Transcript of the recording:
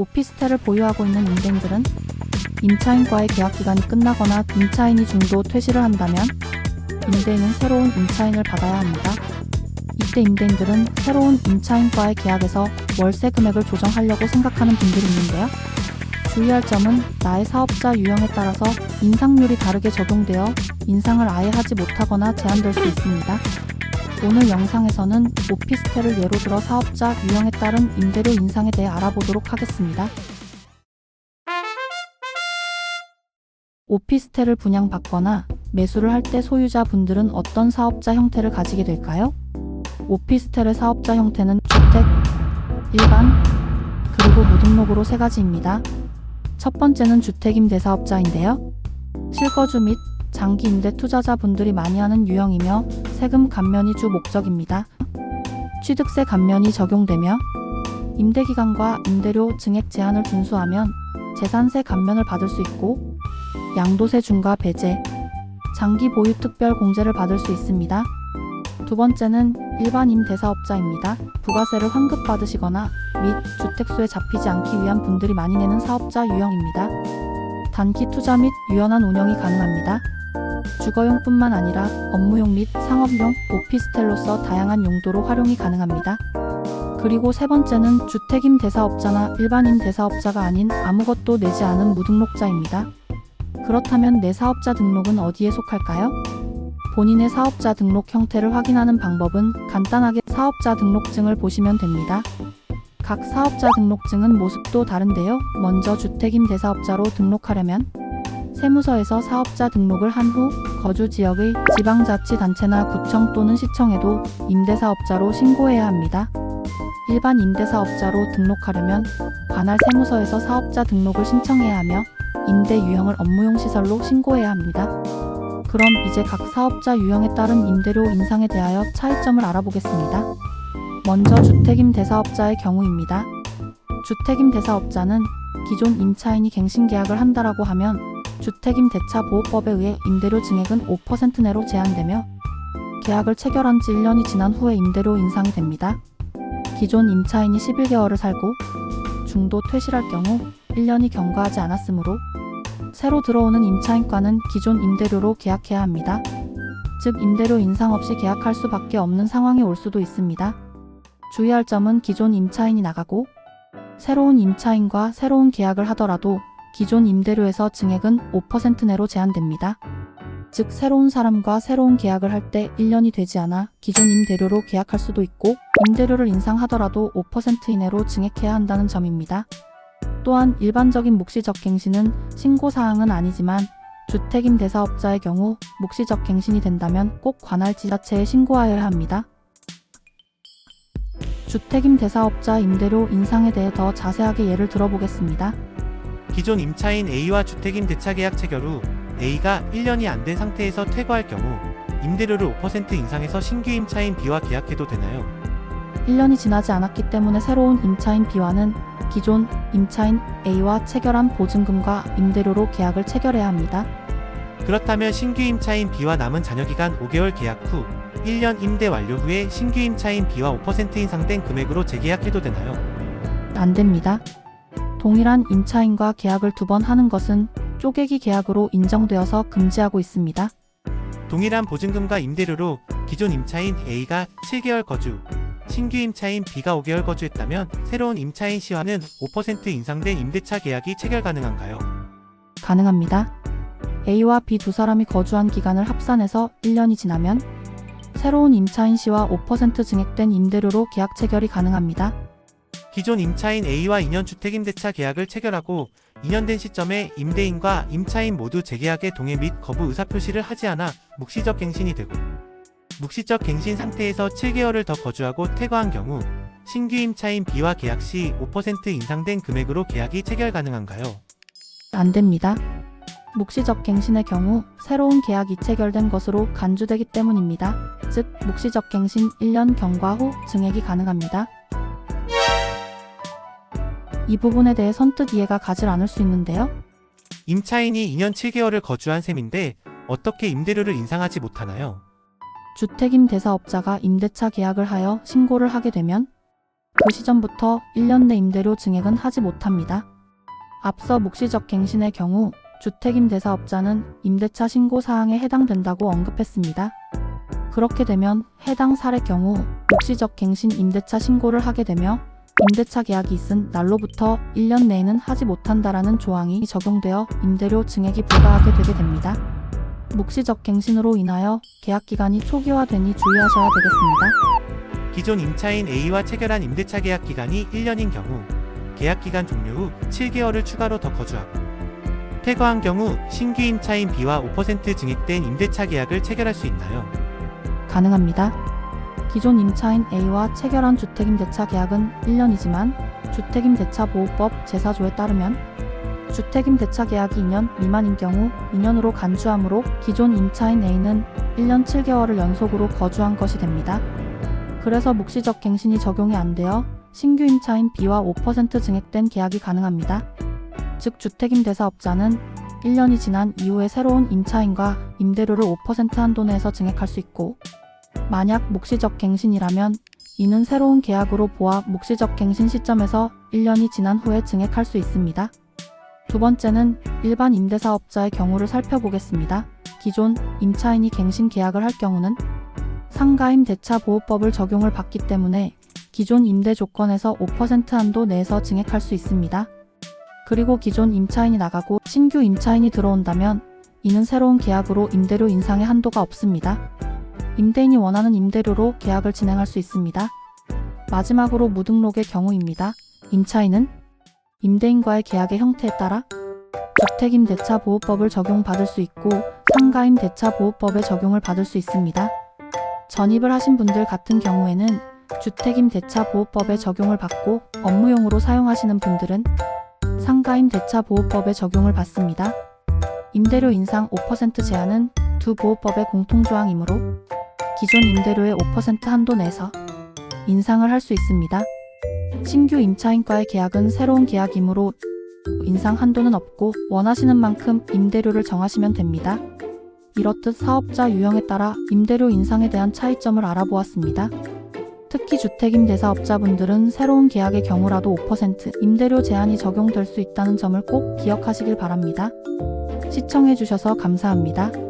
오피스텔을 보유하고 있는 임대인들은 임차인과의 계약 기간이 끝나거나 임차인이 중도 퇴실을 한다면 임대인은 새로운 임차인을 받아야 합니다. 이때 임대인들은 새로운 임차인과의 계약에서 월세 금액을 조정하려고 생각하는 분들이 있는데요. 주의할 점은 나의 사업자 유형에 따라서 인상률이 다르게 적용되어 인상을 아예 하지 못하거나 제한될 수 있습니다. 오늘 영상에서는 오피스텔을 예로 들어 사업자 유형에 따른 임대료 인상에 대해 알아보도록 하겠습니다. 오피스텔을 분양받거나 매수를 할 때 소유자분들은 어떤 사업자 형태를 가지게 될까요? 오피스텔의 사업자 형태는 주택, 일반, 그리고 무등록으로 세 가지입니다. 첫 번째는 주택임대사업자인데요. 실거주 및 장기 임대 투자자분들이 많이 하는 유형이며 세금 감면이 주 목적입니다. 취득세 감면이 적용되며 임대기간과 임대료 증액 제한을 준수하면 재산세 감면을 받을 수 있고 양도세 중과 배제, 장기 보유 특별 공제를 받을 수 있습니다. 두 번째는 일반 임대사업자입니다. 부가세를 환급받으시거나 및 주택수에 잡히지 않기 위한 분들이 많이 내는 사업자 유형입니다. 단기 투자 및 유연한 운영이 가능합니다. 주거용뿐만 아니라 업무용 및 상업용, 오피스텔로서 다양한 용도로 활용이 가능합니다. 그리고 세 번째는 주택임대사업자나 일반임대사업자가 아닌 아무것도 내지 않은 무등록자입니다. 그렇다면 내 사업자 등록은 어디에 속할까요? 본인의 사업자 등록 형태를 확인하는 방법은 간단하게 사업자 등록증을 보시면 됩니다. 각 사업자 등록증은 모습도 다른데요. 먼저 주택임대사업자로 등록하려면 세무서에서 사업자 등록을 한 후 거주지역의 지방자치단체나 구청 또는 시청에도 임대사업자로 신고해야 합니다. 일반 임대사업자로 등록하려면 관할 세무서에서 사업자 등록을 신청해야 하며 임대 유형을 업무용 시설로 신고해야 합니다. 그럼 이제 각 사업자 유형에 따른 임대료 인상에 대하여 차이점을 알아보겠습니다. 먼저 주택임대사업자의 경우입니다. 주택임대사업자는 기존 임차인이 갱신계약을 한다라고 하면 주택임대차보호법에 의해 임대료 증액은 5% 내로 제한되며 계약을 체결한 지 1년이 지난 후에 임대료 인상이 됩니다. 기존 임차인이 11개월을 살고 중도 퇴실할 경우 1년이 경과하지 않았으므로 새로 들어오는 임차인과는 기존 임대료로 계약해야 합니다. 즉 임대료 인상 없이 계약할 수밖에 없는 상황이 올 수도 있습니다. 주의할 점은 기존 임차인이 나가고 새로운 임차인과 새로운 계약을 하더라도 기존 임대료에서 증액은 5% 내로 제한됩니다. 즉 새로운 사람과 새로운 계약을 할 때 1년이 되지 않아 기존 임대료로 계약할 수도 있고 임대료를 인상하더라도 5% 이내로 증액해야 한다는 점입니다. 또한 일반적인 묵시적 갱신은 신고사항은 아니지만 주택임대사업자의 경우 묵시적 갱신이 된다면 꼭 관할 지자체에 신고하여야 합니다. 주택임대사업자 임대료 인상에 대해 더 자세하게 예를 들어보겠습니다. 기존 임차인 A와 주택임대차 계약 체결 후 A가 1년이 안 된 상태에서 퇴거할 경우 임대료를 5% 인상해서 신규 임차인 B와 계약해도 되나요? 1년이 지나지 않았기 때문에 새로운 임차인 B와는 기존 임차인 A와 체결한 보증금과 임대료로 계약을 체결해야 합니다. 그렇다면 신규 임차인 B와 남은 잔여기간 5개월 계약 후 1년 임대 완료 후에 신규 임차인 B와 5% 인상된 금액으로 재계약해도 되나요? 안 됩니다. 동일한 임차인과 계약을 2번 하는 것은 쪼개기 계약으로 인정되어서 금지하고 있습니다. 동일한 보증금과 임대료로 기존 임차인 A가 7개월 거주, 신규 임차인 B가 5개월 거주했다면 새로운 임차인 C와는 5% 인상된 임대차 계약이 체결 가능한가요? 가능합니다. A와 B 두 사람이 거주한 기간을 합산해서 1년이 지나면 새로운 임차인 C와 5% 증액된 임대료로 계약 체결이 가능합니다. 기존 임차인 A와 2년 주택임대차 계약을 체결하고 2년 된 시점에 임대인과 임차인 모두 재계약에 동의 및 거부 의사표시를 하지 않아 묵시적 갱신이 되고 묵시적 갱신 상태에서 7개월을 더 거주하고 퇴거한 경우 신규 임차인 B와 계약 시 5% 인상된 금액으로 계약이 체결 가능한가요? 안 됩니다. 묵시적 갱신의 경우 새로운 계약이 체결된 것으로 간주되기 때문입니다. 즉 묵시적 갱신 1년 경과 후 증액이 가능합니다. 이 부분에 대해 선뜻 이해가 가질 않을 수 있는데요. 임차인이 2년 7개월을 거주한 셈인데 어떻게 임대료를 인상하지 못하나요? 주택임대사업자가 임대차 계약을 하여 신고를 하게 되면 그 시점부터 1년 내 임대료 증액은 하지 못합니다. 앞서 묵시적 갱신의 경우 주택임대사업자는 임대차 신고 사항에 해당된다고 언급했습니다. 그렇게 되면 해당 사례 경우 묵시적 갱신 임대차 신고를 하게 되며 임대차 계약이 있은 날로부터 1년 내에는 하지 못한다라는 조항이 적용되어 임대료 증액이 불가하게 되게 됩니다. 묵시적 갱신으로 인하여 계약 기간이 초기화되니 주의하셔야 되겠습니다. 기존 임차인 A와 체결한 임대차 계약 기간이 1년인 경우 계약 기간 종료 후 7개월을 추가로 더 거주하고 퇴거한 경우 신규 임차인 B와 5% 증액된 임대차 계약을 체결할 수 있나요? 가능합니다. 기존 임차인 A와 체결한 주택임대차 계약은 1년이지만 주택임대차보호법 제4조에 따르면 주택임대차 계약이 2년 미만인 경우 2년으로 간주하므로 기존 임차인 A는 1년 7개월을 연속으로 거주한 것이 됩니다. 그래서 묵시적 갱신이 적용이 안 되어 신규 임차인 B와 5% 증액된 계약이 가능합니다. 즉 주택임대사업자는 1년이 지난 이후에 새로운 임차인과 임대료를 5% 한도 내에서 증액할 수 있고 만약 묵시적 갱신이라면 이는 새로운 계약으로 보아 묵시적 갱신 시점에서 1년이 지난 후에 증액할 수 있습니다. 두 번째는 일반 임대사업자의 경우를 살펴보겠습니다. 기존 임차인이 갱신 계약을 할 경우는 상가임대차보호법을 적용을 받기 때문에 기존 임대 조건에서 5% 한도 내에서 증액할 수 있습니다. 그리고 기존 임차인이 나가고 신규 임차인이 들어온다면 이는 새로운 계약으로 임대료 인상의 한도가 없습니다. 임대인이 원하는 임대료로 계약을 진행할 수 있습니다. 마지막으로 무등록의 경우입니다. 임차인은 임대인과의 계약의 형태에 따라 주택임대차보호법을 적용받을 수 있고 상가임대차보호법의 적용을 받을 수 있습니다. 전입을 하신 분들 같은 경우에는 주택임대차보호법의 적용을 받고 업무용으로 사용하시는 분들은 상가임대차보호법의 적용을 받습니다. 임대료 인상 5% 제한은 두 보호법의 공통조항이므로 기존 임대료의 5% 한도 내에서 인상을 할 수 있습니다. 신규 임차인과의 계약은 새로운 계약이므로 인상 한도는 없고 원하시는 만큼 임대료를 정하시면 됩니다. 이렇듯 사업자 유형에 따라 임대료 인상에 대한 차이점을 알아보았습니다. 특히 주택임대사업자분들은 새로운 계약의 경우라도 5% 임대료 제한이 적용될 수 있다는 점을 꼭 기억하시길 바랍니다. 시청해주셔서 감사합니다.